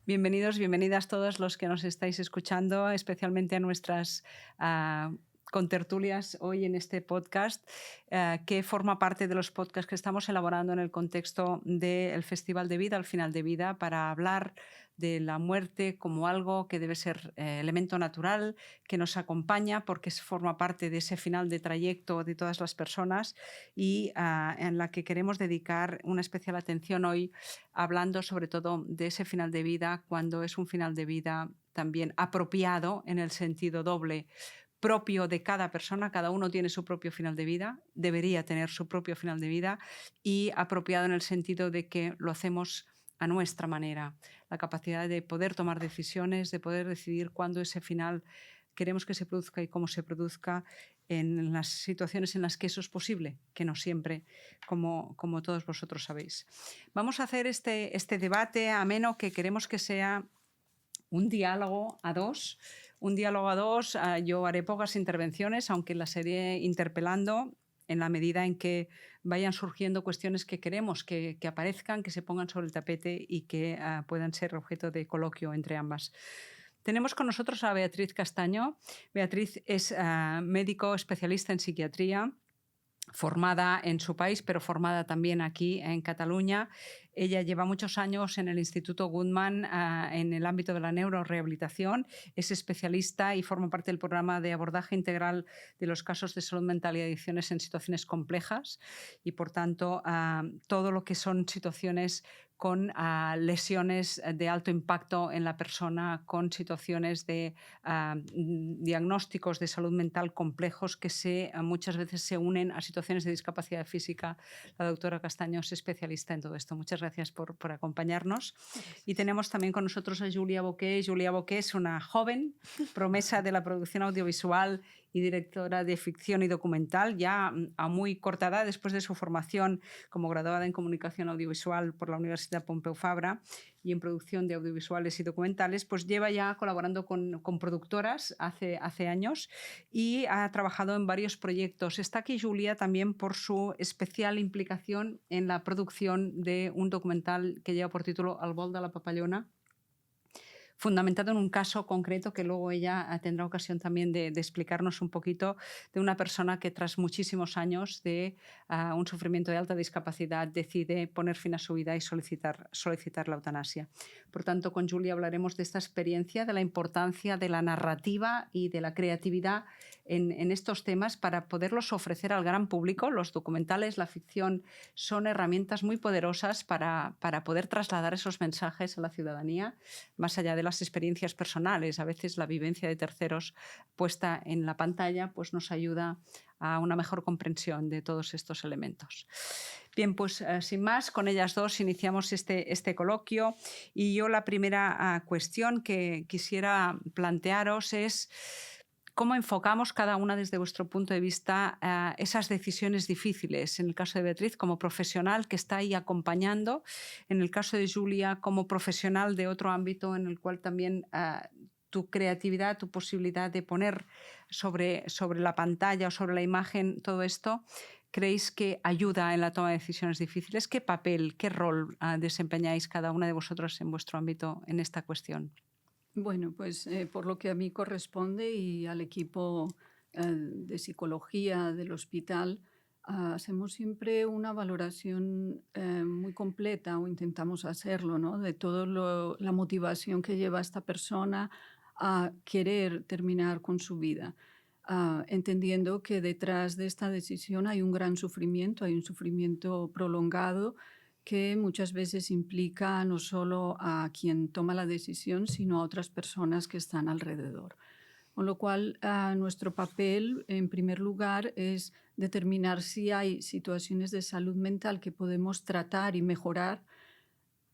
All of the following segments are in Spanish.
Bienvenidos, bienvenidas todos los que nos estáis escuchando, especialmente a nuestras contertulias hoy en este podcast, que forma parte de los podcasts que estamos elaborando en el contexto del Festival de Vida, al final de vida, para hablar de la muerte como algo que debe ser elemento natural, que nos acompaña porque forma parte de ese final de trayecto de todas las personas y en la que queremos dedicar una especial atención hoy, hablando sobre todo de ese final de vida, cuando es un final de vida también apropiado en el sentido doble, propio de cada persona. Cada uno tiene su propio final de vida, debería tener su propio final de vida, y apropiado en el sentido de que lo hacemos a nuestra manera, la capacidad de poder tomar decisiones, de poder decidir cuándo ese final queremos que se produzca y cómo se produzca en las situaciones en las que eso es posible, que no siempre, como todos vosotros sabéis. Vamos a hacer este debate ameno, que queremos que sea un diálogo a dos. Yo haré pocas intervenciones, aunque las iré interpelando en la medida en que vayan surgiendo cuestiones que queremos que aparezcan, que se pongan sobre el tapete y que puedan ser objeto de coloquio entre ambas. Tenemos con nosotros a Beatriz Castaño. Beatriz es médico especialista en psiquiatría, formada en su país, pero formada también aquí en Cataluña. Ella lleva muchos años en el Instituto Guttmann en el ámbito de la neurorehabilitación. Es especialista y forma parte del programa de abordaje integral de los casos de salud mental y adicciones en situaciones complejas, y por tanto todo lo que son situaciones con lesiones de alto impacto en la persona, con situaciones de diagnósticos de salud mental complejos que muchas veces se unen a situaciones de discapacidad física. La doctora Castaño es especialista en todo esto. Muchas gracias por acompañarnos. Gracias. Y tenemos también con nosotros a Julia Boqué. Julia Boqué es una joven promesa de la producción audiovisual y directora de ficción y documental, ya a muy corta edad, después de su formación como graduada en comunicación audiovisual por la Universidad Pompeu Fabra y en producción de audiovisuales y documentales, pues lleva ya colaborando con productoras hace años y ha trabajado en varios proyectos. Está aquí Julia también por su especial implicación en la producción de un documental que lleva por título El vol de la papallona, fundamentado en un caso concreto que luego ella tendrá ocasión también de explicarnos un poquito, de una persona que tras muchísimos años de un sufrimiento de alta discapacidad decide poner fin a su vida y solicitar la eutanasia. Por tanto, con Julia hablaremos de esta experiencia, de la importancia de la narrativa y de la creatividad en estos temas para poderlos ofrecer al gran público. Los documentales, la ficción, son herramientas muy poderosas para poder trasladar esos mensajes a la ciudadanía, más allá de las experiencias personales. A veces la vivencia de terceros puesta en la pantalla pues nos ayuda a una mejor comprensión de todos estos elementos. Bien, pues sin más, con ellas dos iniciamos este coloquio, y yo la primera cuestión que quisiera plantearos es: ¿cómo enfocamos cada una desde vuestro punto de vista esas decisiones difíciles? En el caso de Beatriz, como profesional que está ahí acompañando; en el caso de Julia, como profesional de otro ámbito en el cual también tu creatividad, tu posibilidad de poner sobre la pantalla o sobre la imagen todo esto, ¿creéis que ayuda en la toma de decisiones difíciles? ¿Qué papel, qué rol desempeñáis cada una de vosotros en vuestro ámbito en esta cuestión? Bueno, pues por lo que a mí corresponde y al equipo de psicología del hospital, hacemos siempre una valoración muy completa, o intentamos hacerlo, ¿no?, de toda la motivación que lleva a esta persona a querer terminar con su vida, entendiendo que detrás de esta decisión hay un gran sufrimiento, hay un sufrimiento prolongado que muchas veces implica no solo a quien toma la decisión, sino a otras personas que están alrededor. Con lo cual, nuestro papel, en primer lugar, es determinar si hay situaciones de salud mental que podemos tratar y mejorar,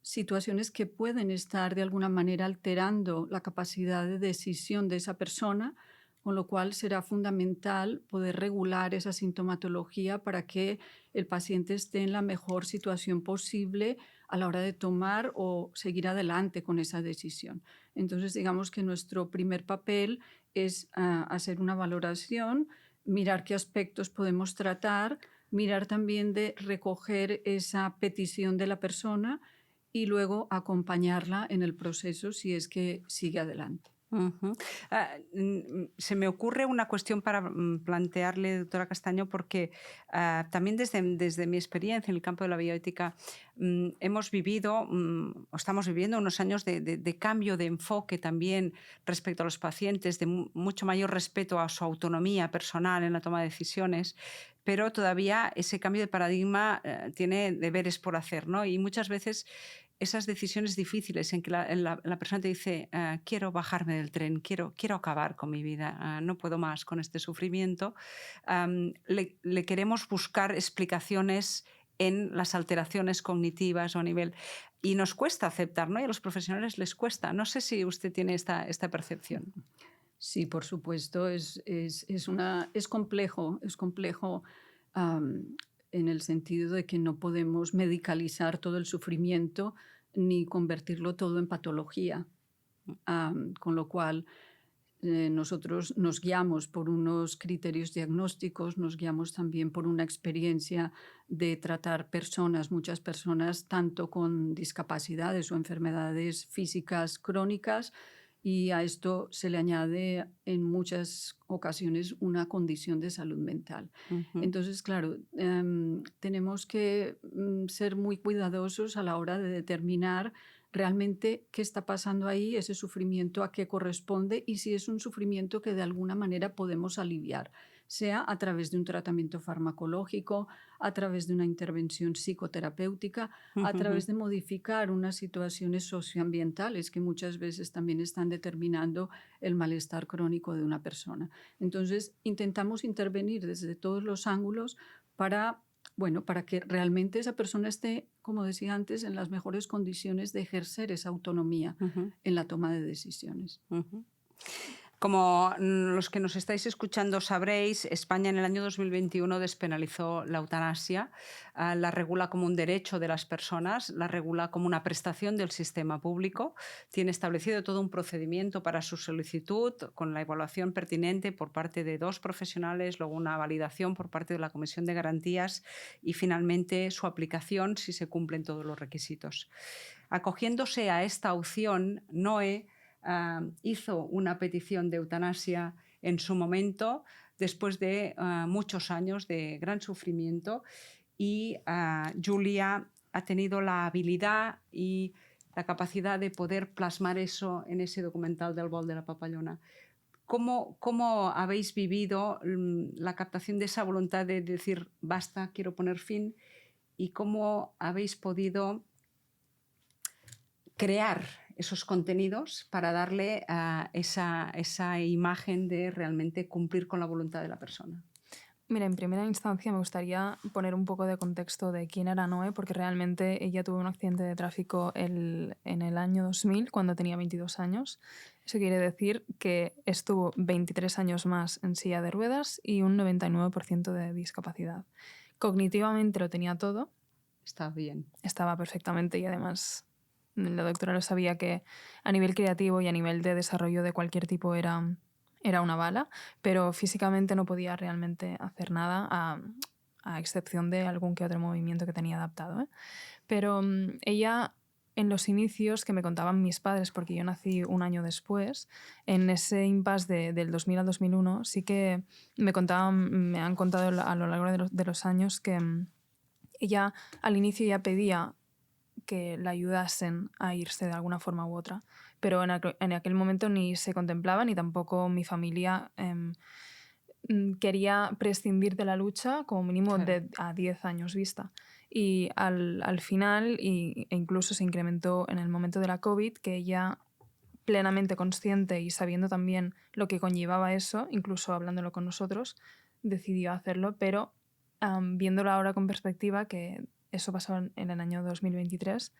situaciones que pueden estar de alguna manera alterando la capacidad de decisión de esa persona, con lo cual será fundamental poder regular esa sintomatología para que el paciente esté en la mejor situación posible a la hora de tomar o seguir adelante con esa decisión. Entonces, digamos que nuestro primer papel es hacer una valoración, mirar qué aspectos podemos tratar, mirar también de recoger esa petición de la persona y luego acompañarla en el proceso si es que sigue adelante. Ujú. Se me ocurre una cuestión para plantearle, doctora Castaño, porque también desde mi experiencia en el campo de la bioética hemos vivido o estamos viviendo unos años de cambio de enfoque también respecto a los pacientes, de mucho mayor respeto a su autonomía personal en la toma de decisiones, pero todavía ese cambio de paradigma tiene deberes por hacer, ¿no? Y muchas veces esas decisiones difíciles en que la persona te dice, quiero bajarme del tren, quiero acabar con mi vida, no puedo más con este sufrimiento, le queremos buscar explicaciones en las alteraciones cognitivas o a nivel... Y nos cuesta aceptar, ¿no? Y a los profesionales les cuesta. No sé si usted tiene esta percepción. Sí, por supuesto, es complejo, en el sentido de que no podemos medicalizar todo el sufrimiento ni convertirlo todo en patología. Con lo cual, nosotros nos guiamos por unos criterios diagnósticos, nos guiamos también por una experiencia de tratar muchas personas, tanto con discapacidades o enfermedades físicas crónicas, y a esto se le añade en muchas ocasiones una condición de salud mental. Ujú. Entonces, claro, tenemos que ser muy cuidadosos a la hora de determinar realmente qué está pasando ahí, ese sufrimiento a qué corresponde y si es un sufrimiento que de alguna manera podemos aliviar, sea a través de un tratamiento farmacológico, a través de una intervención psicoterapéutica, a través de modificar unas situaciones socioambientales que muchas veces también están determinando el malestar crónico de una persona. Entonces, intentamos intervenir desde todos los ángulos para que realmente esa persona esté, como decía antes, en las mejores condiciones de ejercer esa autonomía Ujú. en la toma de decisiones. Ujú. Como los que nos estáis escuchando sabréis, España en el año 2021 despenalizó la eutanasia, la regula como un derecho de las personas, la regula como una prestación del sistema público, tiene establecido todo un procedimiento para su solicitud con la evaluación pertinente por parte de 2 profesionales, luego una validación por parte de la Comisión de Garantías y finalmente su aplicación si se cumplen todos los requisitos. Acogiéndose a esta opción, NOE hizo una petición de eutanasia en su momento, después de muchos años de gran sufrimiento, y Julia ha tenido la habilidad y la capacidad de poder plasmar eso en ese documental del Vol de la Papallona. ¿Cómo habéis vivido la captación de esa voluntad de decir, basta, quiero poner fin? ¿Y cómo habéis podido crear esos contenidos para darle esa imagen de realmente cumplir con la voluntad de la persona? Mira, en primera instancia me gustaría poner un poco de contexto de quién era Noé, porque realmente ella tuvo un accidente de tráfico en el año 2000, cuando tenía 22 años. Eso quiere decir que estuvo 23 años más en silla de ruedas y un 99% de discapacidad. Cognitivamente lo tenía todo. Está bien. Estaba perfectamente y además la doctora lo sabía que a nivel creativo y a nivel de desarrollo de cualquier tipo era una bala, pero físicamente no podía realmente hacer nada a excepción de algún que otro movimiento que tenía adaptado, ¿eh? Pero ella, en los inicios que me contaban mis padres, porque yo nací un año después, en ese impasse del 2000 al 2001, sí que me han contado a lo largo de los años que ella al inicio ya pedía que la ayudasen a irse de alguna forma u otra, pero en aquel momento ni se contemplaba ni tampoco mi familia quería prescindir de la lucha como mínimo Claro. a 10 años vista. Y al final, e incluso se incrementó en el momento de la COVID, que ella, plenamente consciente y sabiendo también lo que conllevaba eso, incluso hablándolo con nosotros, decidió hacerlo, pero viéndolo ahora con perspectiva, que eso pasó en el año 2023,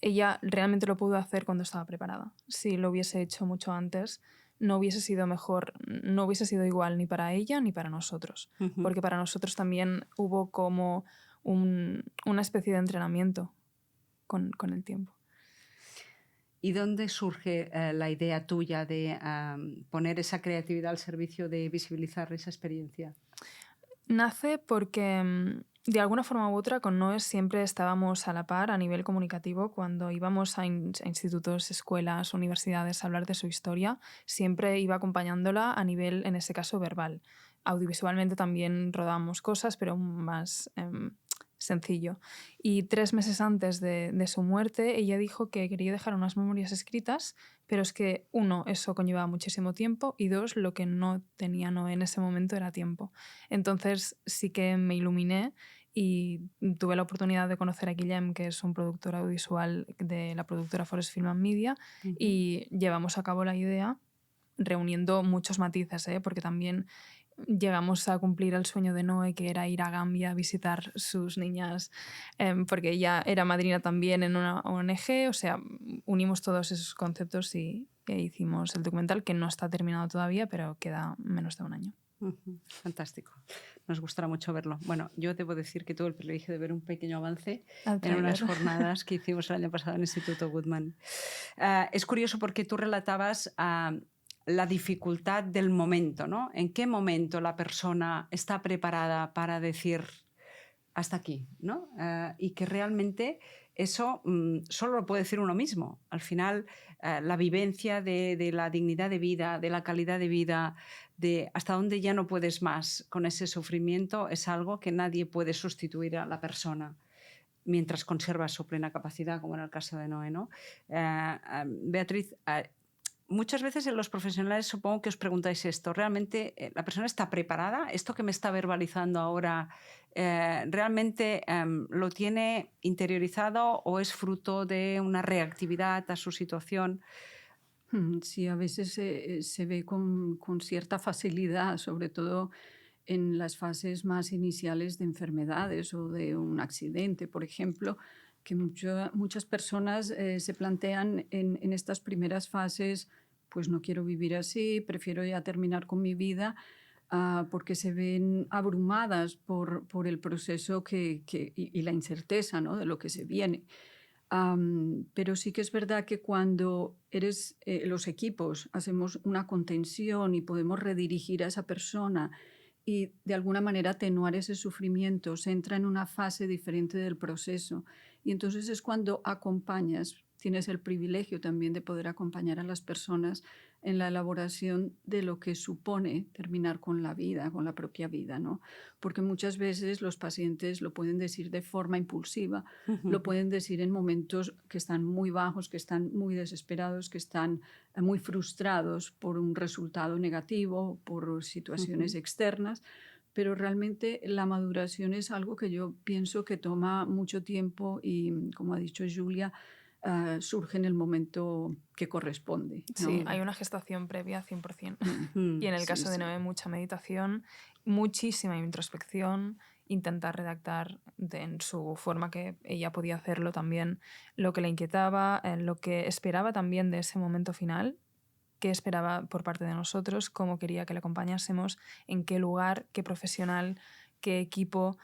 ella realmente lo pudo hacer cuando estaba preparada. Si lo hubiese hecho mucho antes, no hubiese sido mejor, no hubiese sido igual ni para ella ni para nosotros. Porque para nosotros también hubo como una especie de entrenamiento con el tiempo. ¿Y dónde surge la idea tuya de poner esa creatividad al servicio de visibilizar esa experiencia? Nace porque de alguna forma u otra con Noé siempre estábamos a la par a nivel comunicativo. Cuando íbamos a institutos, escuelas, universidades a hablar de su historia, siempre iba acompañándola a nivel, en ese caso, verbal. Audiovisualmente también rodamos cosas, pero más sencillo. Y 3 meses antes de su muerte, ella dijo que quería dejar unas memorias escritas, pero es que, 1, eso conllevaba muchísimo tiempo, y 2, lo que no tenía Noé en ese momento era tiempo. Entonces sí que me iluminé y tuve la oportunidad de conocer a Guillem, que es un productor audiovisual de la productora Forest Film and Media, y llevamos a cabo la idea reuniendo muchos matices, porque también llegamos a cumplir el sueño de Noé, que era ir a Gambia a visitar sus niñas, porque ella era madrina también en una ONG. O sea, unimos todos esos conceptos e hicimos el documental, que no está terminado todavía, pero queda menos de un año. Fantástico. Nos gustará mucho verlo. Bueno, yo debo decir que tuve el privilegio de ver un pequeño avance en unas jornadas que hicimos el año pasado en el Instituto Goodman. Es curioso porque tú relatabas la dificultad del momento, ¿no? ¿En qué momento la persona está preparada para decir hasta aquí, ¿no? Y que realmente eso solo lo puede decir uno mismo. Al final, la vivencia de la dignidad de vida, de la calidad de vida, de hasta dónde ya no puedes más con ese sufrimiento, es algo que nadie puede sustituir a la persona mientras conserva su plena capacidad, como en el caso de Noé, ¿no? Beatriz, muchas veces en los profesionales supongo que os preguntáis esto. ¿Realmente la persona está preparada? ¿Esto que me está verbalizando ahora realmente lo tiene interiorizado o es fruto de una reactividad a su situación? Sí, a veces se ve con cierta facilidad, sobre todo en las fases más iniciales de enfermedades o de un accidente, por ejemplo, que muchas personas se plantean en estas primeras fases, pues no quiero vivir así, prefiero ya terminar con mi vida, porque se ven abrumadas por el proceso y la incerteza, ¿no?, de lo que se viene. Pero sí que es verdad que cuando los equipos hacemos una contención y podemos redirigir a esa persona y de alguna manera atenuar ese sufrimiento, se entra en una fase diferente del proceso. Y entonces es cuando acompañas, tienes el privilegio también de poder acompañar a las personas en la elaboración de lo que supone terminar con la vida, con la propia vida, ¿no? Porque muchas veces los pacientes lo pueden decir de forma impulsiva, lo pueden decir en momentos que están muy bajos, que están muy desesperados, que están muy frustrados por un resultado negativo, por situaciones externas, pero realmente la maduración es algo que yo pienso que toma mucho tiempo y, como ha dicho Julia, surge en el momento que corresponde, ¿no? Sí, hay una gestación previa 100%. Y en el Sí, caso de sí. Noé, mucha meditación, muchísima introspección, intentar redactar en su forma que ella podía hacerlo también, lo que le inquietaba, lo que esperaba también de ese momento final, qué esperaba por parte de nosotros, cómo quería que le acompañásemos, en qué lugar, qué profesional, qué equipo,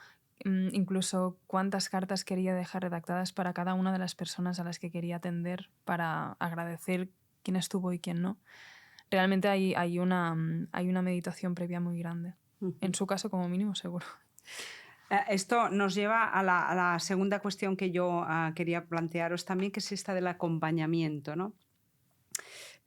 incluso cuántas cartas quería dejar redactadas para cada una de las personas a las que quería atender para agradecer quién estuvo y quién no. Realmente hay una meditación previa muy grande. En su caso, como mínimo, seguro. Esto nos lleva a la segunda cuestión que yo quería plantearos también, que es esta del acompañamiento, ¿no?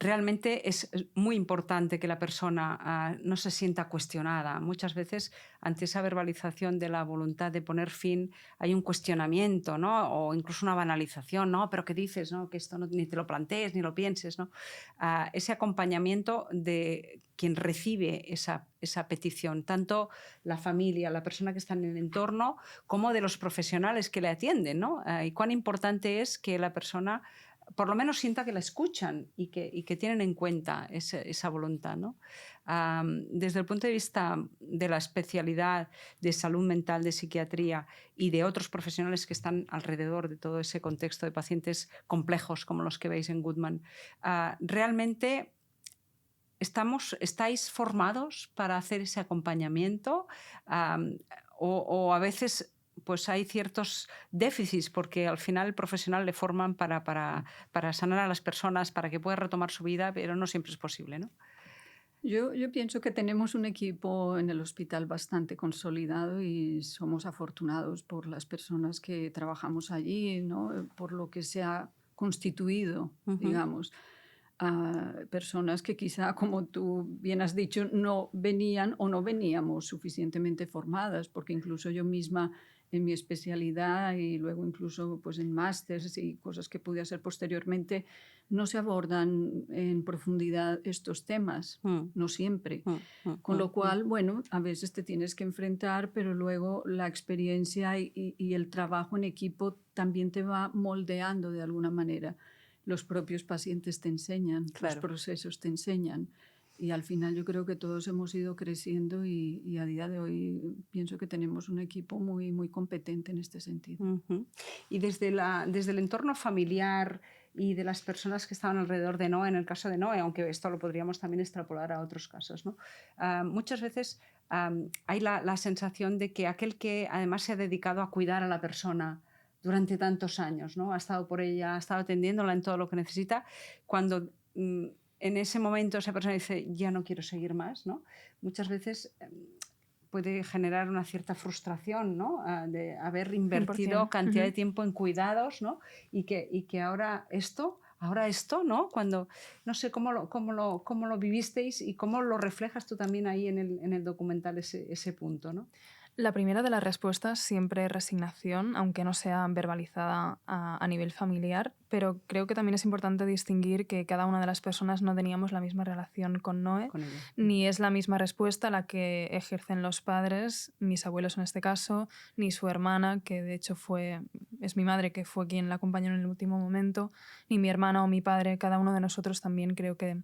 Realmente es muy importante que la persona no se sienta cuestionada. Muchas veces, ante esa verbalización de la voluntad de poner fin, hay un cuestionamiento, ¿no? O incluso una banalización, ¿no? ¿Pero qué dices? ¿No? Que esto ni te lo plantees ni lo pienses, ¿no? Ese acompañamiento de quien recibe esa petición, tanto la familia, la persona que está en el entorno, como de los profesionales que le atienden, ¿no? Y cuán importante es que la persona por lo menos sienta que la escuchan y que tienen en cuenta esa voluntad, ¿no? Desde el punto de vista de la especialidad de salud mental, de psiquiatría y de otros profesionales que están alrededor de todo ese contexto de pacientes complejos como los que veis en Goodman, realmente ¿estáis formados para hacer ese acompañamiento? O a veces pues hay ciertos déficits porque al final el profesional le forman para sanar a las personas, para que pueda retomar su vida, pero no siempre es posible, ¿no? Yo pienso que tenemos un equipo en el hospital bastante consolidado y somos afortunados por las personas que trabajamos allí, ¿no? Por lo que se ha constituido, Ujú. digamos. Personas que quizá, como tú bien has dicho, no venían o no veníamos suficientemente formadas, porque incluso yo misma en mi especialidad y luego incluso pues en másters y cosas que pude hacer posteriormente, no se abordan en profundidad estos temas, Mm, no siempre. mm, mm, Con mm, lo mm. cual, bueno, a veces te tienes que enfrentar, pero luego la experiencia y el trabajo en equipo también te va moldeando de alguna manera. Los propios pacientes te enseñan, los Claro. procesos te enseñan. Y al final yo creo que todos hemos ido creciendo y a día de hoy pienso que tenemos un equipo muy, muy competente en este sentido. Ujú. Y desde el entorno familiar y de las personas que estaban alrededor de Noé, en el caso de Noé, aunque esto lo podríamos también extrapolar a otros casos, ¿no? Muchas veces hay la sensación de que aquel que además se ha dedicado a cuidar a la persona durante tantos años, ¿no? Ha estado por ella, ha estado atendiéndola en todo lo que necesita, cuando en ese momento esa persona dice, ya no quiero seguir más, ¿no? Muchas veces puede generar una cierta frustración, ¿no? De haber invertido 100%. cantidad de Ujú. tiempo en cuidados, ¿no? Y que ahora esto, ¿no? Cuando, no sé cómo lo vivisteis y cómo lo reflejas tú también ahí en el documental ese punto, ¿no? La primera de las respuestas siempre es resignación, aunque no sea verbalizada a nivel familiar, pero creo que también es importante distinguir que cada una de las personas no teníamos la misma relación con Noé, Con ella. ni es la misma respuesta la que ejercen los padres, mis abuelos en este caso, ni su hermana, que de hecho es mi madre, que fue quien la acompañó en el último momento, ni mi hermana o mi padre. Cada uno de nosotros también creo que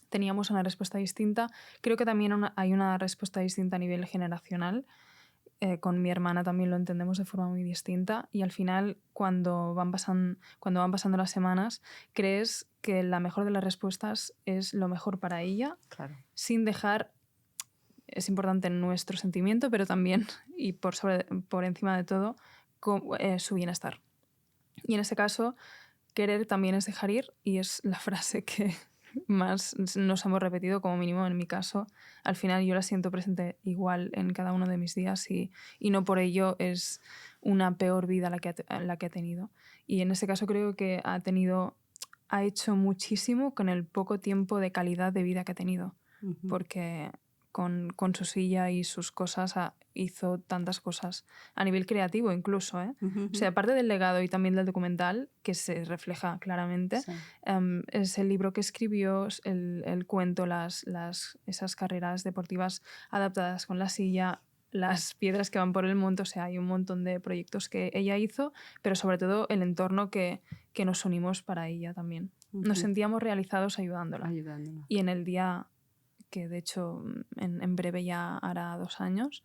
teníamos una respuesta distinta. Creo que también hay una respuesta distinta a nivel generacional. Con mi hermana también lo entendemos de forma muy distinta y al final cuando van pasando las semanas crees que la mejor de las respuestas es lo mejor para ella Claro. sin dejar, es importante nuestro sentimiento, pero también y por encima de todo su bienestar. Y en ese caso querer también es dejar ir y es la frase que más nos hemos repetido, como mínimo en mi caso. Al final yo la siento presente igual en cada uno de mis días y no por ello es una peor vida la que ha tenido. Y en ese caso creo que ha hecho muchísimo con el poco tiempo de calidad de vida que ha tenido, Ujú. porque con su silla y sus cosas hizo tantas cosas a nivel creativo incluso, ¿eh? Ujú, O ujú. sea, aparte del legado y también del documental, que se refleja claramente, Sí. es el libro que escribió, el cuento, esas carreras deportivas adaptadas con la silla, las piedras que van por el monte, o sea, hay un montón de proyectos que ella hizo, pero sobre todo el entorno que nos unimos para ella también. Nos Ujú. sentíamos realizados ayudándola. Ayudándola. Y en el día que de hecho en breve ya hará 2 años,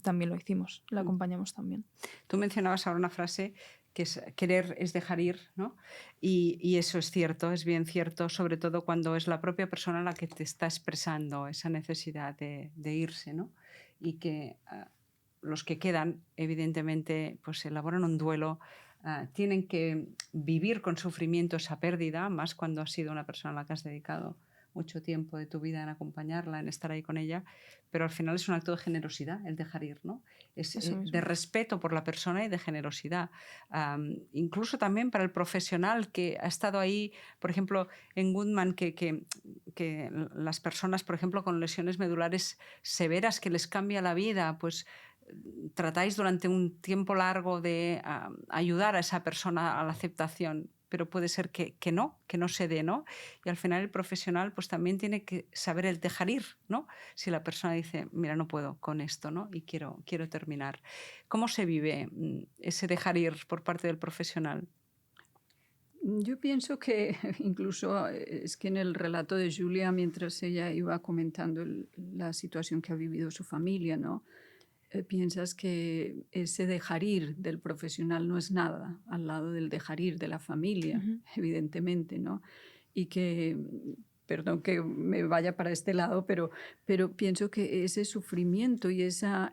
también lo hicimos, la Mm. acompañamos también. Tú mencionabas ahora una frase que es querer es dejar ir, ¿no? Y eso es cierto, es bien cierto, sobre todo cuando es la propia persona la que te está expresando esa necesidad de irse, ¿no? Y que los que quedan, evidentemente, pues elaboran un duelo, tienen que vivir con sufrimiento esa pérdida, más cuando has sido una persona a la que has dedicado mucho tiempo de tu vida en acompañarla, en estar ahí con ella, pero al final es un acto de generosidad el dejar ir, ¿no? Es Eso de mismo. respeto por la persona y de generosidad. Incluso también para el profesional que ha estado ahí, por ejemplo, en Goodman, que las personas, por ejemplo, con lesiones medulares severas que les cambia la vida, pues tratáis durante un tiempo largo de ayudar a esa persona a la aceptación, pero puede ser que no se dé, ¿no? Y al final el profesional pues también tiene que saber el dejar ir, ¿no? Si la persona dice, mira, no puedo con esto, ¿no? Y quiero terminar. ¿Cómo se vive ese dejar ir por parte del profesional? Yo pienso que incluso es que en el relato de Julia, mientras ella iba comentando la situación que ha vivido su familia, ¿no? Piensas que ese dejar ir del profesional no es nada al lado del dejar ir de la familia, Ujú. evidentemente, ¿no? Y que perdón que me vaya para este lado, pero pienso que ese sufrimiento y esa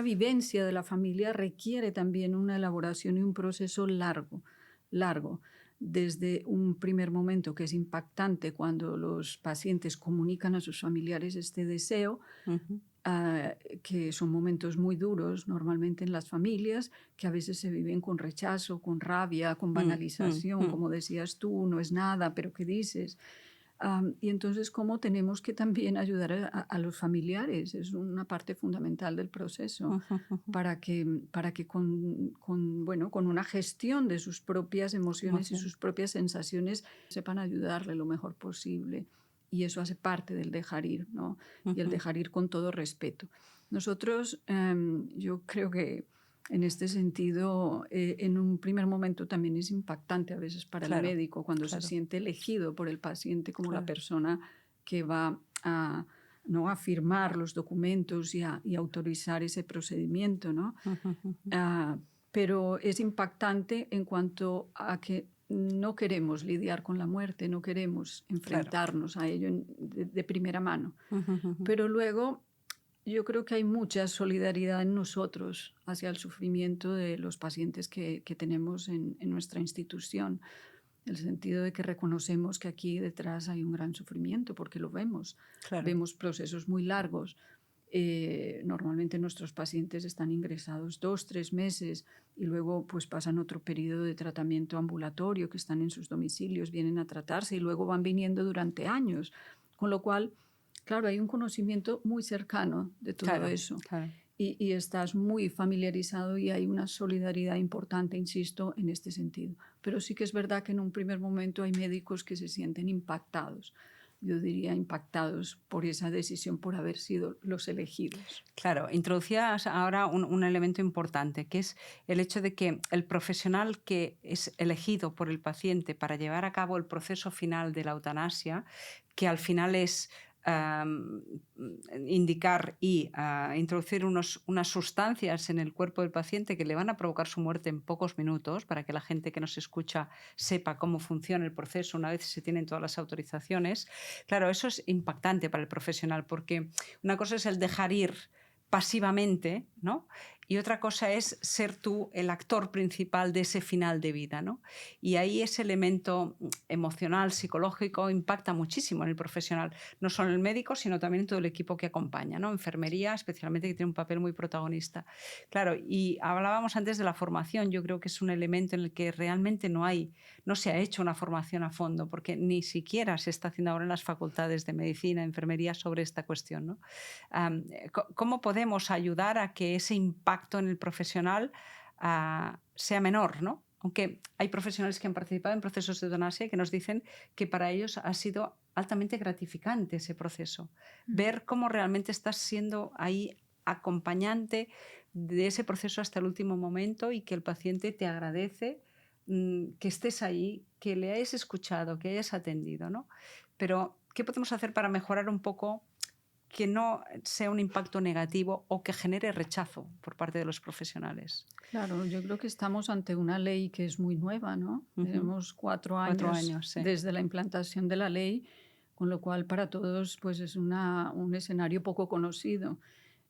vivencia de la familia requiere también una elaboración y un proceso largo. Desde un primer momento que es impactante cuando los pacientes comunican a sus familiares este deseo, Ujú, que son momentos muy duros normalmente en las familias, que a veces se viven con rechazo, con rabia, con banalización, como decías tú, no es nada, pero ¿qué dices? Y entonces, ¿cómo tenemos que también ayudar a los familiares? Es una parte fundamental del proceso ujú, ujú. para que bueno, con una gestión de sus propias emociones y sus Emociones. propias sensaciones sepan ayudarle lo mejor posible. Y eso hace parte del dejar ir, ¿no? Y el Ujú, dejar ir con todo respeto. Nosotros, yo creo que en este sentido, en un primer momento también es impactante a veces para el claro, médico cuando se claro, siente elegido por el paciente como la claro. persona que va a, ¿no?, a firmar los documentos y autorizar ese procedimiento, ¿no? Ujú, ujú. Ah, pero es impactante en cuanto a que no queremos lidiar con la muerte, no queremos Claro. enfrentarnos a ello de primera mano. Ujú, ujú. Pero luego yo creo que hay mucha solidaridad en nosotros hacia el sufrimiento de los pacientes que tenemos en nuestra institución, en el sentido de que reconocemos que aquí detrás hay un gran sufrimiento, porque lo vemos. Claro. Vemos procesos muy largos. Normalmente nuestros pacientes están ingresados 2, 3 meses y luego pues pasan otro periodo de tratamiento ambulatorio, que están en sus domicilios, vienen a tratarse y luego van viniendo durante años. Con lo cual, claro, hay un conocimiento muy cercano de todo Claro, eso claro. y estás muy familiarizado y hay una solidaridad importante, insisto, en este sentido. Pero sí que es verdad que en un primer momento hay médicos que se sienten impactados, yo diría impactados por esa decisión, por haber sido los elegidos. Claro, introducías ahora un elemento importante, que es el hecho de que el profesional que es elegido por el paciente para llevar a cabo el proceso final de la eutanasia, que al final es am, indicar y introducir unas sustancias en el cuerpo del paciente que le van a provocar su muerte en pocos minutos, para que la gente que nos escucha sepa cómo funciona el proceso una vez se tienen todas las autorizaciones. Claro, eso es impactante para el profesional, porque una cosa es el dejar ir pasivamente, ¿no? Y otra cosa es ser tú el actor principal de ese final de vida, ¿no? Y ahí ese elemento emocional, psicológico, impacta muchísimo en el profesional, no solo en el médico, sino también en todo el equipo que acompaña, ¿no? Enfermería, especialmente, que tiene un papel muy protagonista. Claro, y hablábamos antes de la formación, yo creo que es un elemento en el que realmente no se ha hecho una formación a fondo, porque ni siquiera se está haciendo ahora en las facultades de medicina, enfermería sobre esta cuestión, ¿no? ¿Cómo podemos ayudar a que ese impacto en el profesional sea menor, ¿no? Aunque hay profesionales que han participado en procesos de eutanasia que nos dicen que para ellos ha sido altamente gratificante ese proceso. Ver cómo realmente estás siendo ahí acompañante de ese proceso hasta el último momento y que el paciente te agradece que estés ahí, que le hayas escuchado, que hayas atendido, ¿no? Pero, ¿qué podemos hacer para mejorar un poco que no sea un impacto negativo o que genere rechazo por parte de los profesionales? Claro, yo creo que estamos ante una ley que es muy nueva, ¿no? Ujú. Tenemos 4 4 años años, sí. desde la implantación de la ley, con lo cual para todos pues es un escenario poco conocido.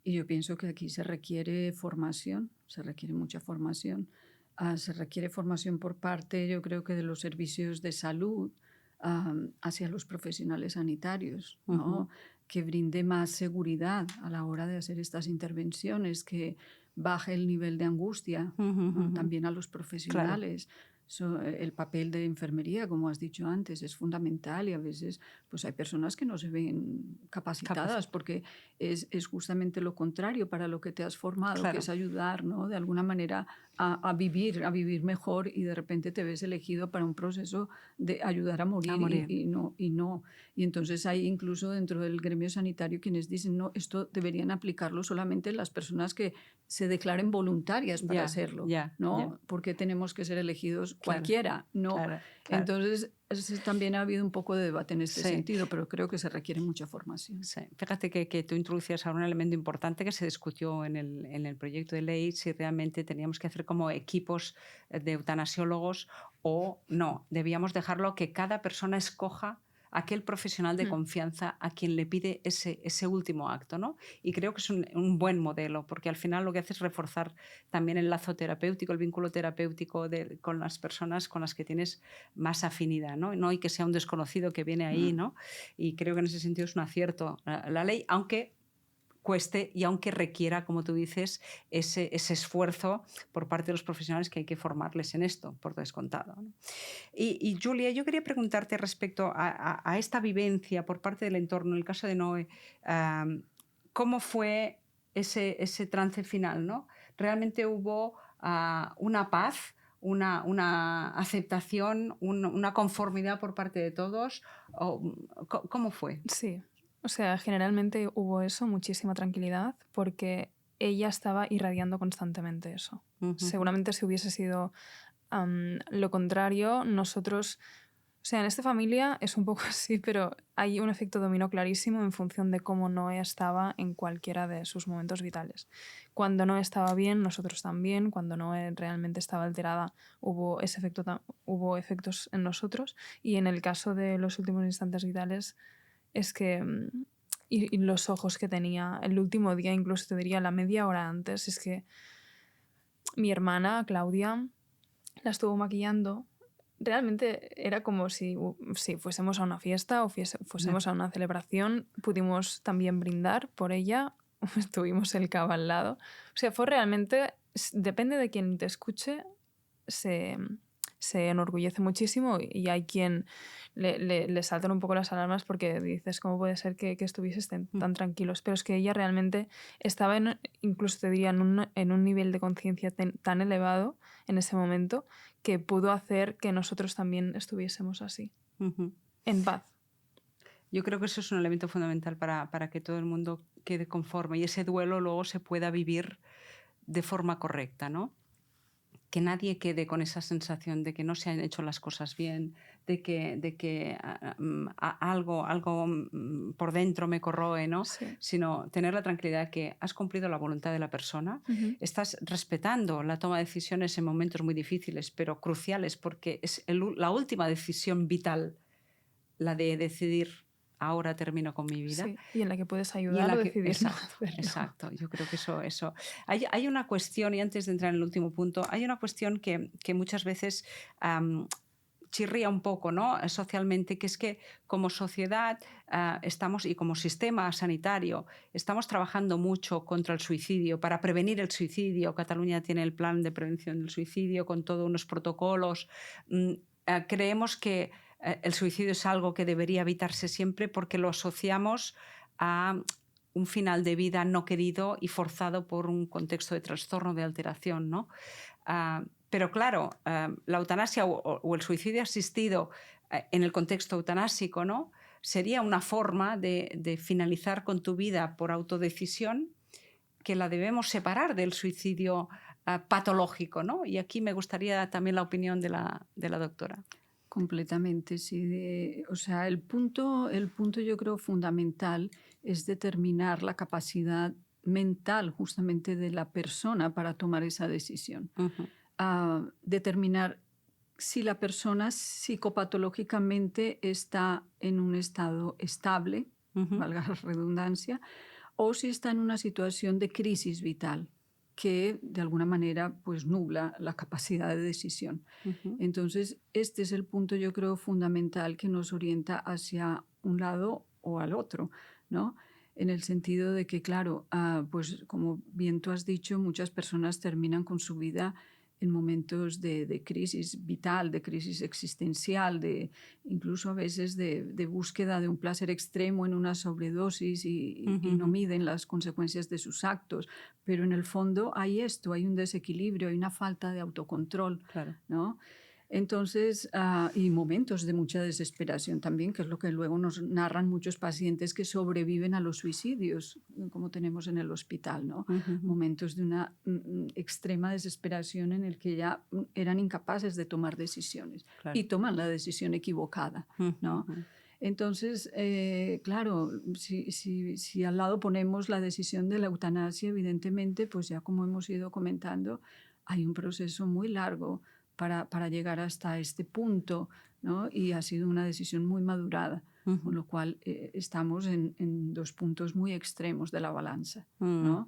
Y yo pienso que aquí se requiere formación, se requiere mucha formación. Se requiere formación por parte, yo creo que de los servicios de salud, hacia los profesionales sanitarios, Ujú, ¿no? Que brinde más seguridad a la hora de hacer estas intervenciones, que baje el nivel de angustia, ujú, ¿no? ujú. También a los Claro, profesionales. El papel de enfermería, como has dicho antes, es fundamental y a veces pues hay personas que no se ven capacitadas capacita. porque es justamente lo contrario para lo que te has formado, que Claro, es ayudar, ¿no? De alguna manera a vivir mejor y de repente te ves elegido para un proceso de ayudar a a morir morir. y no. Y entonces hay incluso dentro del gremio sanitario quienes dicen, no, esto deberían aplicarlo solamente las personas que se declaren voluntarias para Ya, hacerlo, ya, ya. ¿no? Porque tenemos que ser elegidos Claro, cualquiera, ¿no? claro, claro. Entonces, también ha habido un poco de debate en este Sí. sentido, pero creo que se requiere mucha formación. Sí. Fíjate que tú introducías ahora un elemento importante que se discutió en el proyecto de ley, si realmente teníamos que hacer como equipos de eutanasiólogos o no. Debíamos dejarlo que cada persona escoja aquel profesional de confianza a quien le pide ese último acto, ¿no? Y creo que es un buen modelo, porque al final lo que hace es reforzar también el lazo terapéutico, el vínculo terapéutico con las personas con las que tienes más afinidad, ¿no? Y que sea un desconocido que viene ahí, ¿no? Y creo que en ese sentido es un acierto la ley, aunque cueste y aunque requiera, como tú dices, ese esfuerzo por parte de los profesionales que hay que formarles en esto, por descontado, ¿no? Y Julia, yo quería preguntarte respecto a esta vivencia por parte del entorno, en el caso de Noé, ¿cómo fue ese trance final, ¿no? ¿Realmente hubo una paz, una aceptación, una conformidad por parte de todos? ¿Cómo fue? Sí, o sea, generalmente hubo eso, muchísima tranquilidad, porque ella estaba irradiando constantemente eso. Seguramente si hubiese sido lo contrario, nosotros... O sea, en esta familia es un poco así, pero hay un efecto dominó clarísimo en función de cómo Noé estaba en cualquiera de sus momentos vitales. Cuando Noé estaba bien, nosotros también. Cuando Noé realmente estaba alterada, hubo efectos en nosotros. Y en el caso de los últimos instantes vitales, es que... Y los ojos que tenía el último día, incluso te diría la media hora antes, es que mi hermana, Claudia, la estuvo maquillando. Realmente era como si fuésemos a una fiesta o fuésemos a una celebración. Pudimos también brindar por ella. Tuvimos el cava al lado. O sea, fue realmente... Depende de quien te escuche, se enorgullece muchísimo y hay quien le saltan un poco las alarmas porque dices, ¿cómo puede ser que estuviesen tan tranquilos? Pero es que ella realmente estaba, incluso te diría, en un nivel de conciencia tan elevado en ese momento que pudo hacer que nosotros también estuviésemos así, en paz. Yo creo que eso es un elemento fundamental para que todo el mundo quede conforme y ese duelo luego se pueda vivir de forma correcta, ¿no? Que nadie quede con esa sensación de que no se han hecho las cosas bien, de que algo por dentro me corroe, ¿no? Sí. Sino tener la tranquilidad que has cumplido la voluntad de la persona, estás respetando la toma de decisiones en momentos muy difíciles, pero cruciales, porque es la última decisión vital, la de decidir ahora termino con mi vida. Sí, y en la que puedes Y en ayudar la o que, decidir no hacerlo. exacto, yo creo que eso. Hay una cuestión, y antes de entrar en el último punto, hay una cuestión que muchas veces chirría un poco, ¿no? Socialmente, que es que como sociedad estamos, y como sistema sanitario, estamos trabajando mucho contra el suicidio, para prevenir el suicidio. Cataluña tiene el plan de prevención del suicidio con todos unos protocolos. Creemos que el suicidio es algo que debería evitarse siempre porque lo asociamos a un final de vida no querido y forzado por un contexto de trastorno, de alteración, ¿no? Pero claro, la eutanasia o el suicidio asistido en el contexto eutanásico, ¿no? Sería una forma de finalizar con tu vida por autodecisión que la debemos separar del suicidio patológico, ¿no? Y aquí me gustaría también la opinión de la doctora. Completamente, sí. O sea, el punto yo creo fundamental es determinar la capacidad mental justamente de la persona para tomar esa decisión. Determinar si la persona psicopatológicamente está en un estado estable, valga la redundancia, o si está en una situación de crisis vital que de alguna manera pues nubla la capacidad de decisión. Entonces, este es el punto yo creo fundamental que nos orienta hacia un lado o al otro, ¿no? En el sentido de que, claro, pues como bien tú has dicho, muchas personas terminan con su vida en momentos de crisis vital, de crisis existencial, incluso a veces de búsqueda de un placer extremo en una sobredosis y no miden las consecuencias de sus actos. Pero en el fondo hay hay un desequilibrio, hay una falta de autocontrol, claro, ¿no? Entonces, y momentos de mucha desesperación también, que es lo que luego nos narran muchos pacientes que sobreviven a los suicidios, como tenemos en el hospital, ¿no? Momentos de una extrema desesperación en el que ya eran incapaces de tomar decisiones y toman la decisión equivocada, ¿no? Entonces, claro, si al lado ponemos la decisión de la eutanasia, evidentemente, pues ya como hemos ido comentando, hay un proceso muy largo para llegar hasta este punto, ¿no? Y ha sido una decisión muy madurada. con lo cual estamos en dos puntos muy extremos de la balanza, ¿no?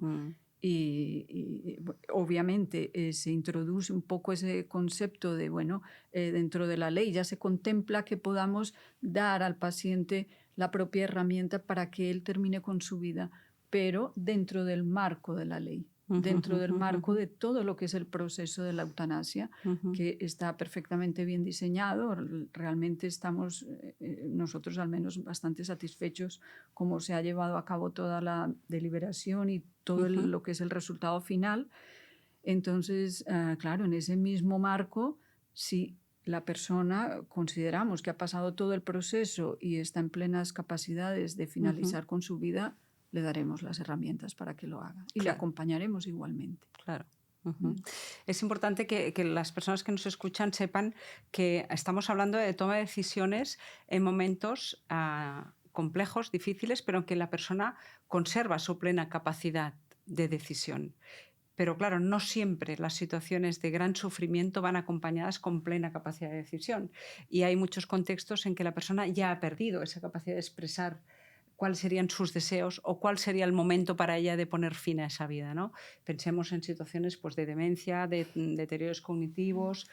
Y obviamente se introduce un poco ese concepto de, bueno, dentro de la ley ya se contempla que podamos dar al paciente la propia herramienta para que él termine con su vida, pero dentro del marco de la ley, dentro del marco de todo lo que es el proceso de la eutanasia, que está perfectamente bien diseñado. Realmente estamos, nosotros al menos, bastante satisfechos cómo se ha llevado a cabo toda la deliberación y todo lo que es el resultado final. Entonces, claro, en ese mismo marco, si la persona consideramos que ha pasado todo el proceso y está en plenas capacidades de finalizar con su vida, le daremos las herramientas para que lo haga y le acompañaremos igualmente. Claro. Es importante que las personas que nos escuchan sepan que estamos hablando de toma de decisiones en momentos complejos, difíciles, pero en que la persona conserva su plena capacidad de decisión. Pero claro, no siempre las situaciones de gran sufrimiento van acompañadas con plena capacidad de decisión. Y hay muchos contextos en que la persona ya ha perdido esa capacidad de expresar cuáles serían sus deseos o cuál sería el momento para ella de poner fin a esa vida, ¿no? Pensemos en situaciones pues, de demencia, de deterioros cognitivos.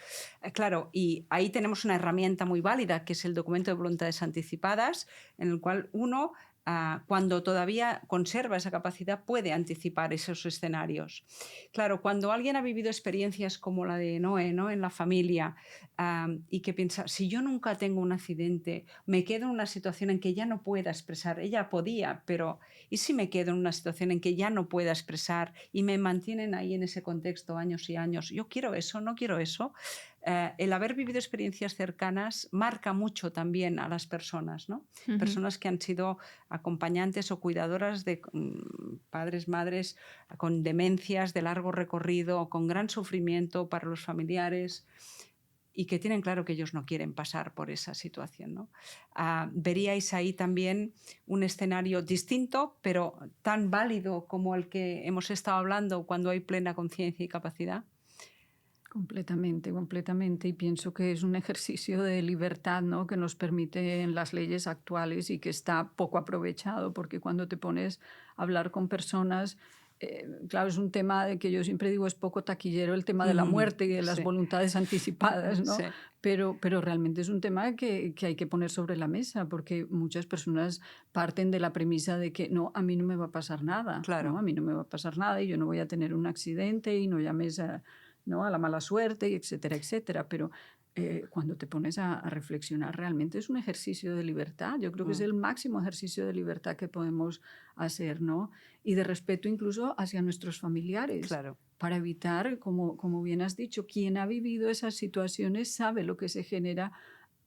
Claro, y ahí tenemos una herramienta muy válida, que es el documento de voluntades anticipadas, en el cual uno, cuando todavía conserva esa capacidad, puede anticipar esos escenarios. Claro, cuando alguien ha vivido experiencias como la de Noé, ¿no? En la familia, y que piensa, si yo nunca tengo un accidente, me quedo en una situación en que ya no pueda expresar, ella podía, pero ¿y si me quedo en una situación en que ya no pueda expresar y me mantienen ahí en ese contexto años y años? Yo quiero eso, no quiero eso. El haber vivido experiencias cercanas marca mucho también a las personas, ¿no? Personas que han sido acompañantes o cuidadoras de padres, madres con demencias de largo recorrido, con gran sufrimiento para los familiares y que tienen claro que ellos no quieren pasar por esa situación, ¿no? Veríais ahí también un escenario distinto, pero tan válido como el que hemos estado hablando cuando hay plena conciencia y capacidad. Completamente, completamente. Y pienso que es un ejercicio de libertad, ¿no? Que nos permite en las leyes actuales y que está poco aprovechado, porque cuando te pones a hablar con personas, claro, es un tema de que yo siempre digo es poco taquillero, el tema de la muerte y de las voluntades anticipadas, ¿no? Sí. Pero realmente es un tema que hay que poner sobre la mesa, porque muchas personas parten de la premisa de que no, a mí no me va a pasar nada, Claro. ¿no? A mí no me va a pasar nada y yo no voy a tener un accidente y no llames ¿no? a la mala suerte, etcétera, etcétera. Pero cuando te pones a reflexionar, realmente es un ejercicio de libertad. Yo creo que es el máximo ejercicio de libertad que podemos hacer, ¿no? Y de respeto incluso hacia nuestros familiares. Claro. Para evitar, como bien has dicho, quien ha vivido esas situaciones sabe lo que se genera,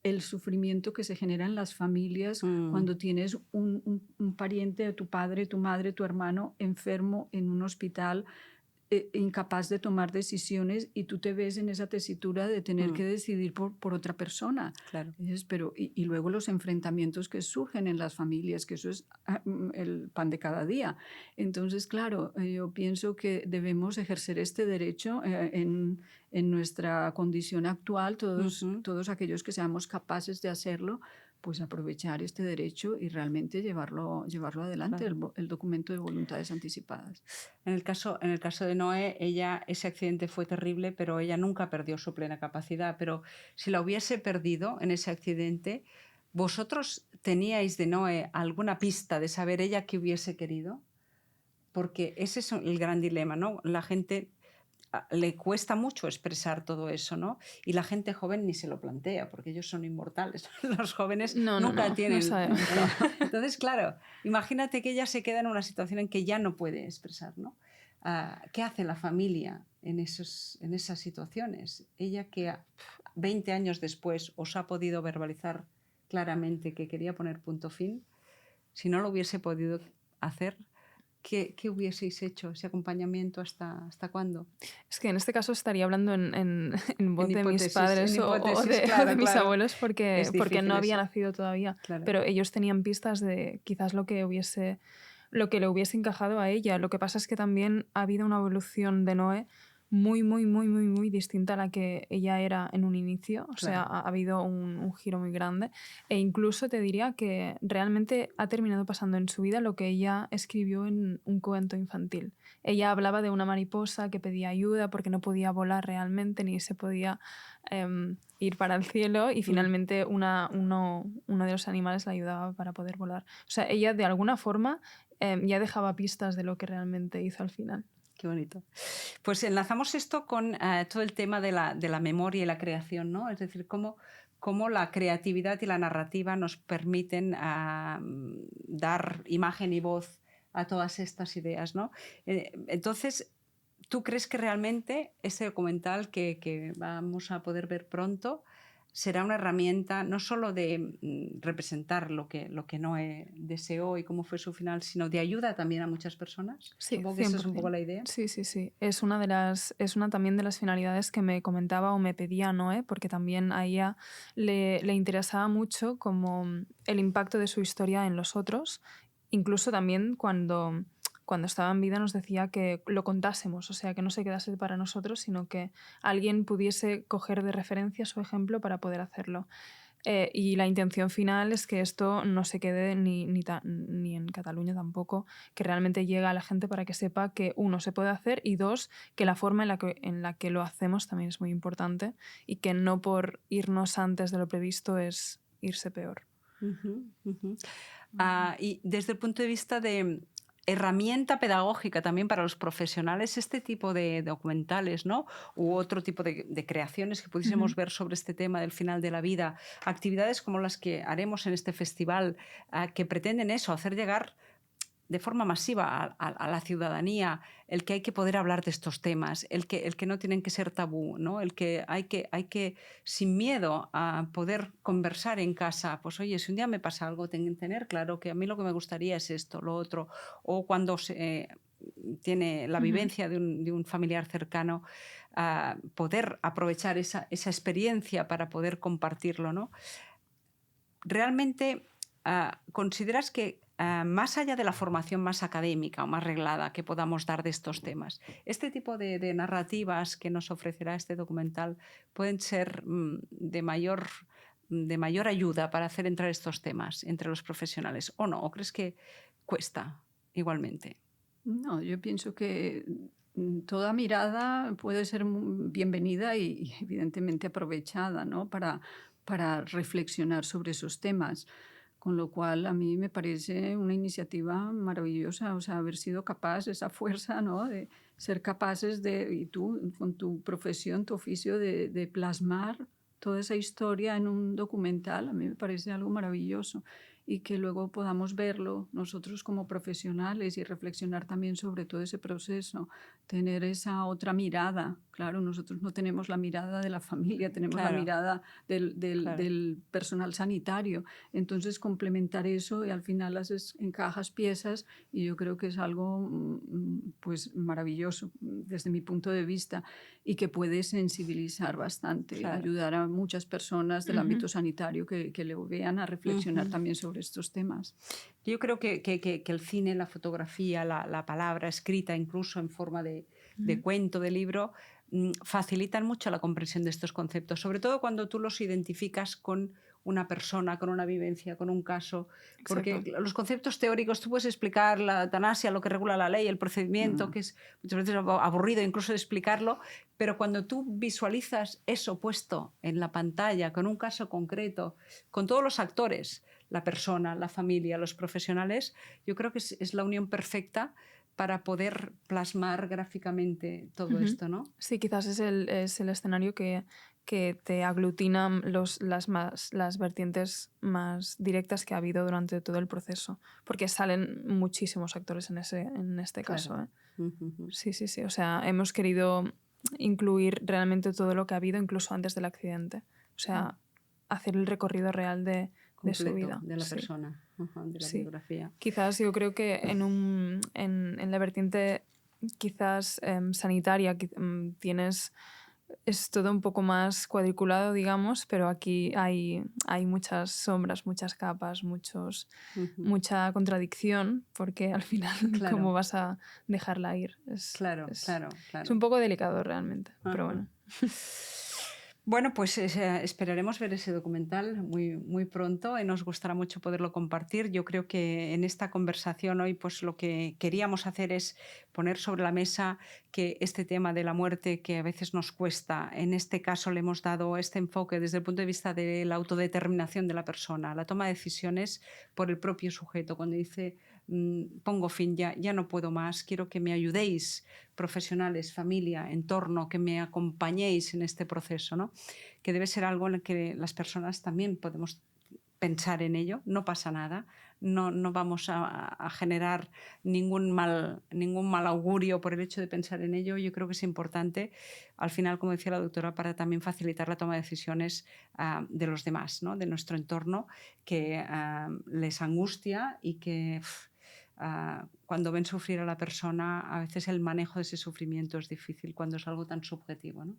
el sufrimiento que se genera en las familias cuando tienes un pariente, tu padre, tu madre, tu hermano enfermo en un hospital, incapaz de tomar decisiones y tú te ves en esa tesitura de tener que decidir por otra persona. Claro. Pero, y luego los enfrentamientos que surgen en las familias, que eso es el pan de cada día. Entonces, claro, yo pienso que debemos ejercer este derecho en nuestra condición actual, todos aquellos que seamos capaces de hacerlo, pues aprovechar este derecho y realmente llevarlo adelante, Claro. el documento de voluntades anticipadas. En el caso de Noé, ese accidente fue terrible, pero ella nunca perdió su plena capacidad. Pero si la hubiese perdido en ese accidente, ¿vosotros teníais de Noé alguna pista de saber ella qué hubiese querido? Porque ese es el gran dilema, ¿no? La gente le cuesta mucho expresar todo eso, ¿no? Y la gente joven ni se lo plantea, porque ellos son inmortales. Los jóvenes nunca tienen... No sabemos. Entonces, claro, imagínate que ella se queda en una situación en que ya no puede expresar, ¿no? ¿Qué hace la familia en esas situaciones? Ella que 20 años después os ha podido verbalizar claramente que quería poner punto fin, si no lo hubiese podido hacer, ¿qué hubieseis hecho? ¿Ese acompañamiento hasta cuándo? Es que en este caso estaría hablando en voz de mis hipótesis, padres en o hipótesis, de claro, mis claro. abuelos porque Es no difícil había eso. nacido todavía. Claro. Pero ellos tenían pistas de quizás lo que le hubiese encajado a ella. Lo que pasa es que también ha habido una evolución de Noé muy, muy, muy, muy, muy distinta a la que ella era en un inicio. O sea, Claro. ha habido un giro muy grande. E incluso te diría que realmente ha terminado pasando en su vida lo que ella escribió en un cuento infantil. Ella hablaba de una mariposa que pedía ayuda porque no podía volar realmente ni se podía ir para el cielo y finalmente uno de los animales la ayudaba para poder volar. O sea, ella de alguna forma ya dejaba pistas de lo que realmente hizo al final. Qué bonito. Pues enlazamos esto con todo el tema de la memoria y la creación, ¿no? Es decir, cómo la creatividad y la narrativa nos permiten dar imagen y voz a todas estas ideas, ¿no? Entonces, ¿tú crees que realmente este documental que vamos a poder ver pronto será una herramienta no solo de representar lo que Noé deseó y cómo fue su final, sino de ayuda también a muchas personas? Sí, Supongo que esa es un poco 100%. la idea. Sí, sí, sí. Es una también de las finalidades que me comentaba o me pedía Noé, porque también a ella le interesaba mucho como el impacto de su historia en los otros. Incluso también cuando estaba en vida nos decía que lo contásemos, o sea, que no se quedase para nosotros, sino que alguien pudiese coger de referencia su ejemplo para poder hacerlo. Y la intención final es que esto no se quede ni en Cataluña tampoco, que realmente llegue a la gente para que sepa que, uno, se puede hacer y dos, que la forma en la que lo hacemos también es muy importante y que no por irnos antes de lo previsto es irse peor. Ujú, ujú. Y desde el punto de vista de herramienta pedagógica también para los profesionales, este tipo de documentales, ¿no? U otro tipo de creaciones que pudiésemos ver sobre este tema del final de la vida, actividades como las que haremos en este festival, que pretenden eso, hacer llegar de forma masiva a la ciudadanía el que hay que poder hablar de estos temas, el que no tienen que ser tabú, ¿no? El que hay que, sin miedo a poder conversar en casa, pues oye, si un día me pasa algo, tener claro que a mí lo que me gustaría es esto, lo otro, o cuando se tiene la vivencia de un familiar cercano, poder aprovechar esa experiencia para poder compartirlo, ¿no? Realmente, ¿consideras que más allá de la formación más académica o más reglada que podamos dar de estos temas, este tipo de narrativas que nos ofrecerá este documental pueden ser de mayor ayuda para hacer entrar estos temas entre los profesionales o no? ¿O crees que cuesta igualmente? No, yo pienso que toda mirada puede ser bienvenida y evidentemente aprovechada, ¿no? Para reflexionar sobre esos temas. Con lo cual, a mí me parece una iniciativa maravillosa, o sea, haber sido capaz, esa fuerza, ¿no? De ser capaces de, y tú con tu profesión, tu oficio, de plasmar toda esa historia en un documental, a mí me parece algo maravilloso. Y que luego podamos verlo nosotros como profesionales y reflexionar también sobre todo ese proceso, tener esa otra mirada. Claro, nosotros no tenemos la mirada de la familia, tenemos la Claro, mirada claro. del personal sanitario. Entonces, complementar eso y al final encajas piezas y yo creo que es algo pues maravilloso desde mi punto de vista y que puede sensibilizar bastante, Claro. ayudar a muchas personas del ámbito sanitario que le vean a reflexionar Ujú. también sobre estos temas. Yo creo que el cine, la fotografía, la palabra escrita, incluso en forma de cuento, de libro, facilitan mucho la comprensión de estos conceptos, sobre todo cuando tú los identificas con una persona, con una vivencia, con un caso, porque Exacto. los conceptos teóricos, tú puedes explicar la eutanasia, lo que regula la ley, el procedimiento, Mm. que es muchas veces aburrido incluso de explicarlo, pero cuando tú visualizas eso puesto en la pantalla, con un caso concreto, con todos los actores, la persona, la familia, los profesionales, yo creo que es la unión perfecta para poder plasmar gráficamente todo esto, ¿no? Sí, quizás es el escenario que te aglutina las vertientes más directas que ha habido durante todo el proceso, porque salen muchísimos actores en este caso, Claro. ¿eh? Ujú, ujú. Sí, sí, sí. O sea, hemos querido incluir realmente todo lo que ha habido, incluso antes del accidente. O sea, hacer el recorrido real de su Completo vida. de la Sí, persona, ajá, de la sí. biografía. Quizás yo creo que en la vertiente quizás sanitaria tienes es todo un poco más cuadriculado, digamos, pero aquí hay muchas sombras, muchas capas, mucha contradicción, porque al final, ¿cómo Claro, vas a dejarla ir? claro, claro, Es un claro. poco delicado realmente, pero Ajá. bueno. Bueno, pues esperaremos ver ese documental muy, muy pronto y nos gustará mucho poderlo compartir. Yo creo que en esta conversación hoy pues lo que queríamos hacer es poner sobre la mesa que este tema de la muerte que a veces nos cuesta, en este caso le hemos dado este enfoque desde el punto de vista de la autodeterminación de la persona, la toma de decisiones por el propio sujeto. Cuando dice pongo fin, ya no puedo más, quiero que me ayudéis, profesionales, familia, entorno, que me acompañéis en este proceso, ¿no? Que debe ser algo en el que las personas también podemos pensar en ello, no pasa nada, no vamos a generar ningún mal augurio por el hecho de pensar en ello. Yo creo que es importante, al final, como decía la doctora, para también facilitar la toma de decisiones de los demás, ¿no? De nuestro entorno, que les angustia y que cuando ven sufrir a la persona, a veces el manejo de ese sufrimiento es difícil cuando es algo tan subjetivo, ¿no?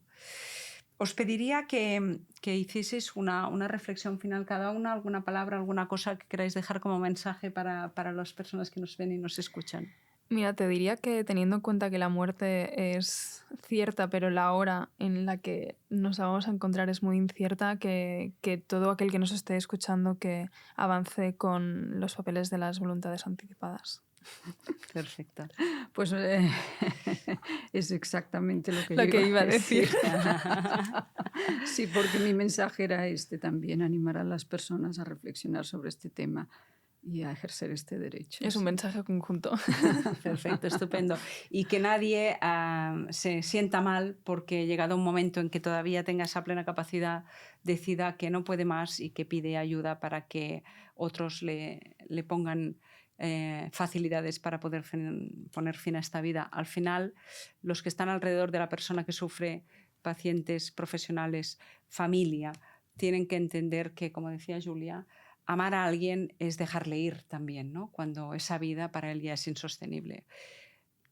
Os pediría que hicieseis una reflexión final cada una, alguna palabra, alguna cosa que queráis dejar como mensaje para las personas que nos ven y nos escuchan. Mira, te diría que teniendo en cuenta que la muerte es cierta, pero la hora en la que nos vamos a encontrar es muy incierta, que todo aquel que nos esté escuchando que avance con los papeles de las voluntades anticipadas. Perfecto. Pues es exactamente lo que Lo yo que iba iba a a decir. decir. Sí, porque mi mensaje era este también, animar a las personas a reflexionar sobre este tema y a ejercer este derecho. Es un Sí. mensaje conjunto. Perfecto, estupendo. Y que nadie se sienta mal porque llegado un momento en que todavía tenga esa plena capacidad, decida que no puede más y que pide ayuda para que otros le pongan facilidades para poder poner fin a esta vida. Al final, los que están alrededor de la persona que sufre, pacientes, profesionales, familia, tienen que entender que, como decía Julia, amar a alguien es dejarle ir también, ¿no? Cuando esa vida para él ya es insostenible.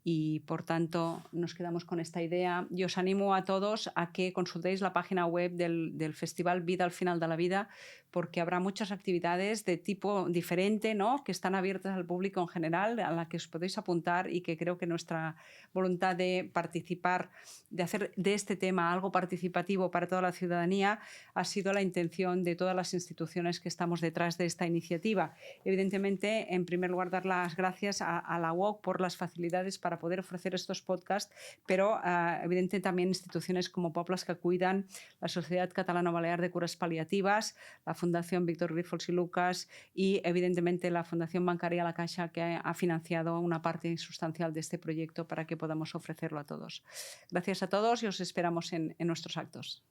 Y por tanto nos quedamos con esta idea. Y os animo a todos a que consultéis la página web del Festival Vida al Final de la Vida, porque habrá muchas actividades de tipo diferente, ¿no? Que están abiertas al público en general, a la que os podéis apuntar, y que creo que nuestra voluntad de participar, de hacer de este tema algo participativo para toda la ciudadanía, ha sido la intención de todas las instituciones que estamos detrás de esta iniciativa. Evidentemente, en primer lugar, dar las gracias a la UOC por las facilidades para poder ofrecer estos podcasts, pero evidentemente también instituciones como Pobles que Cuiden, la Sociedad Catalano-Balear de Cures Paliativas, la Fundación Víctor Grífols y Lucas y evidentemente la Fundación Bancaria La Caixa, que ha financiado una parte sustancial de este proyecto para que podamos ofrecerlo a todos. Gracias a todos y os esperamos en nuestros actos.